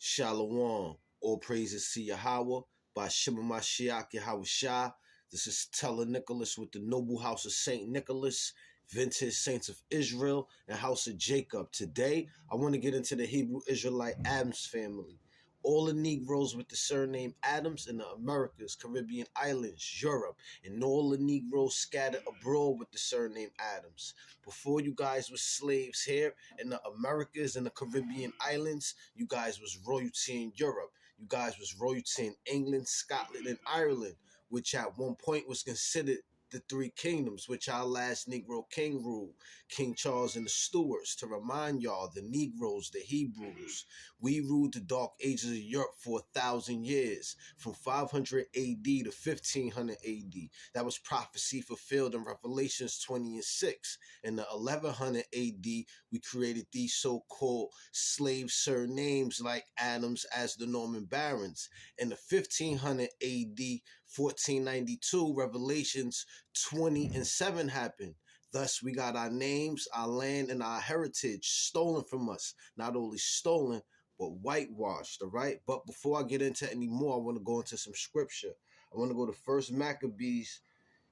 Shalom. All praises to Yahweh by Shema Mashiach Yahweh Shah. This is Teller Nicholas with the Noble House of Saint Nicholas, Vintage Saints of Israel, and House of Jacob. Today, I want to get into the Hebrew Israelite Adams family. All the Negroes with the surname Adams in the Americas, Caribbean islands, Europe, and all the Negroes scattered abroad with the surname Adams. Before you guys were slaves here in the Americas and the Caribbean islands, you guys was royalty in Europe. You guys was royalty in England, Scotland, and Ireland, which at one point was considered the three kingdoms, which our last Negro king ruled, King Charles and the Stuarts. To remind y'all, the Negroes, the Hebrews, we ruled the dark ages of Europe for 1,000 years, from 500 AD to 1500 AD. That was prophecy fulfilled in Revelations 20 and 6. In the 1100 AD, we created these so-called slave surnames like Adams as the Norman Barons. In the 1500 AD, 1492, Revelations 20 and 7 happened. Thus, we got our names, our land, and our heritage stolen from us. Not only stolen, but whitewashed, all right? But before I get into any more, I want to go into some scripture. I want to go to 1 Maccabees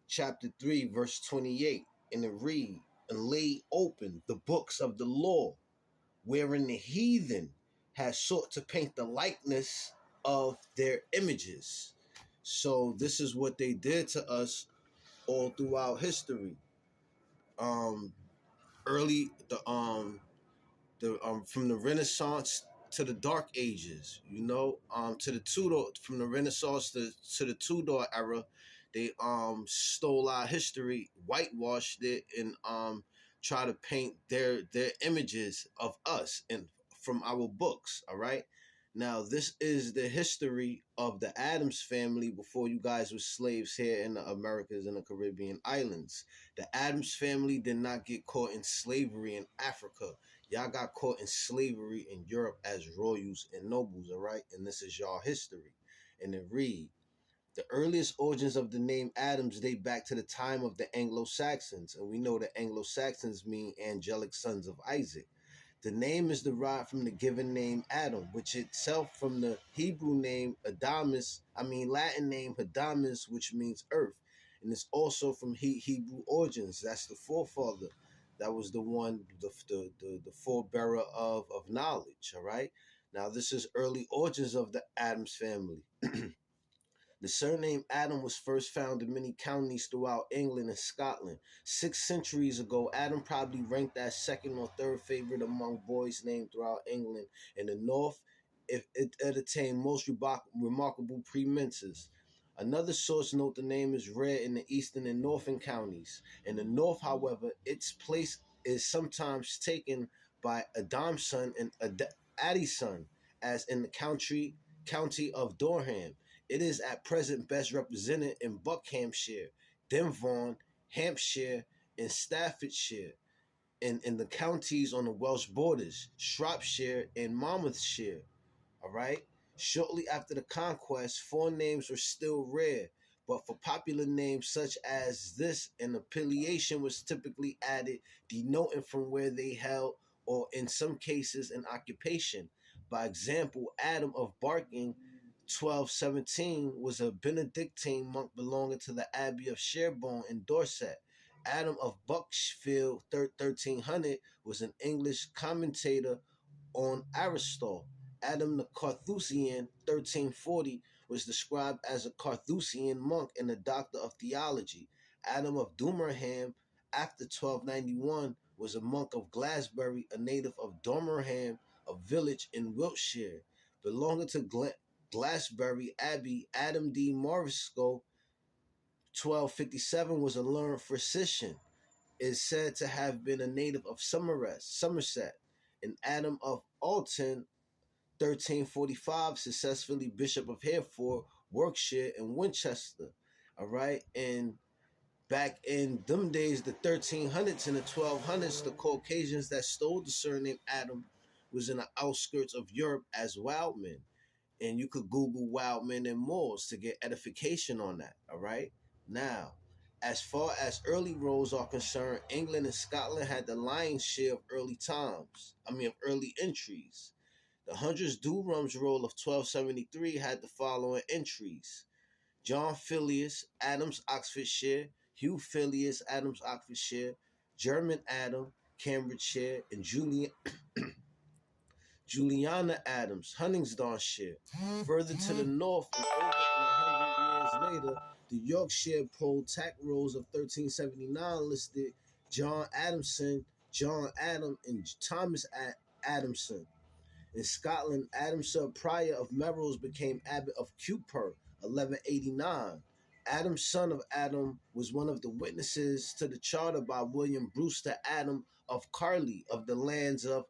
chapter 3, verse 28, and it read, "And lay open the books of the law, wherein the heathen has sought to paint the likeness of their images." So this is what they did to us all throughout history. Early from the Renaissance to the Dark Ages, to the Tudor, from the Renaissance to the Tudor era, they stole our history, whitewashed it, and try to paint their images of us and from our books. All right. Now, this is the history of the Adams family before you guys were slaves here in the Americas and the Caribbean islands. The Adams family did not get caught in slavery in Africa. Y'all got caught in slavery in Europe as royals and nobles, all right? And this is y'all history. And it read, "The earliest origins of the name Adams date back to the time of the Anglo-Saxons." And we know the Anglo-Saxons mean angelic sons of Isaac. The name is derived from the given name Adam, which itself from the Hebrew name Adamus, Latin name Hadamis, which means earth. And it's also from Hebrew origins. That's the forefather. That was the one, the forebearer of knowledge, all right? Now, this is early origins of the Adams family. The surname Adam was first found in many counties throughout England and Scotland. 6 centuries ago, Adam probably ranked as second or third favorite among boys named throughout England. In the north, it attained most remarkable premenses. Another source note the name is rare in the eastern and northern counties. In the north, however, its place is sometimes taken by Adam's son and Adi's son, as in the county of Durham. It is at present best represented in Buckinghamshire, Devon, Hampshire, and Staffordshire, and in the counties on the Welsh borders, Shropshire and Monmouthshire. All right. Shortly after the conquest, forenames were still rare, but for popular names such as this, an affiliation was typically added, denoting from where they held, or in some cases, an occupation. By example, Adam of Barking, 1217, was a Benedictine monk belonging to the Abbey of Sherborne in Dorset. Adam of Buckfield, 1300, was an English commentator on Aristotle. Adam the Carthusian, 1340, was described as a Carthusian monk and a doctor of theology. Adam of Dumerham, after 1291, was a monk of Glasbury, a native of Dormerham, a village in Wiltshire. Belonging to Glasbury Abbey, Adam D. Morisco, 1257, was a learned physician. Is said to have been a native of Somerset. And Adam of Alton, 1345, successfully Bishop of Hereford, Warwickshire, and Winchester. All right. And back in them days, the 1300s and the 1200s, the Caucasians that stole the surname Adam was in the outskirts of Europe as wild men. And you could Google wild men and Moors to get edification on that, all right? Now, as far as early roles are concerned, England and Scotland had the lion's share of early entries. The Hundreds Durham's roll of 1273 had the following entries: John Phileas Adams, Oxfordshire; Hugh Phileas Adams, Oxfordshire; German Adam, Cambridgeshire; and Juliana Adams, Huntingdonshire. Further to the north, and over 100 years later, the Yorkshire poll tax rolls of 1379 listed John Adamson, John Adam, and Thomas Adamson. In Scotland, Adamson, prior of Melrose, became abbot of Cupar, 1189. Adam's son of Adam was one of the witnesses to the charter by William Brewster Adam of Carley of the lands of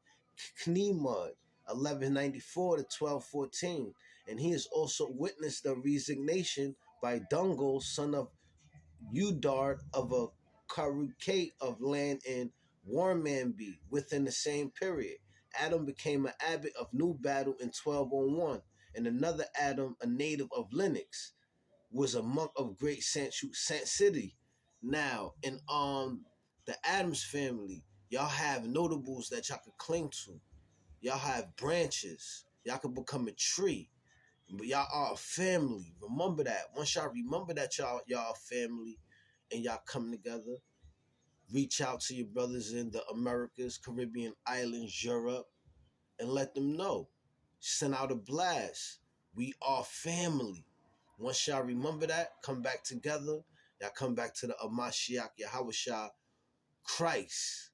Kneemud, 1194 to 1214, and he has also witnessed the resignation by Dungal, son of Udard, of a carucate of land in Warmanby within the same period. Adam became an abbot of New Battle in 1201, and another Adam, a native of Lennox, was a monk of Great Saint City. Now, in the Adams family, y'all have notables that y'all could cling to. Y'all have branches. Y'all could become a tree. But y'all are a family. Remember that. Once y'all remember that y'all a family and y'all come together, reach out to your brothers in the Americas, Caribbean islands, Europe, and let them know. Send out a blast. We are family. Once y'all remember that, come back together. Y'all come back to the Amashiach Yahawashah Christ.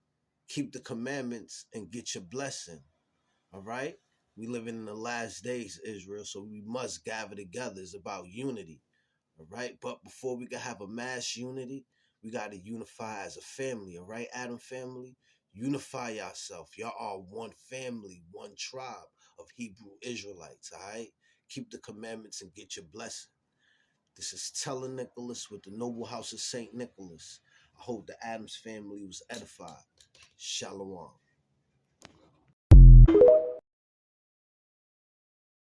Keep the commandments and get your blessing. All right? We living in the last days, Israel, so we must gather together. It's about unity. All right? But before we can have a mass unity, we got to unify as a family. All right, Adam family? Unify yourself. Y'all are one family, one tribe of Hebrew Israelites. All right? Keep the commandments and get your blessing. This is Teller Nicholas with the Noble House of St. Nicholas. I hope the Adams family was edified. Shalom.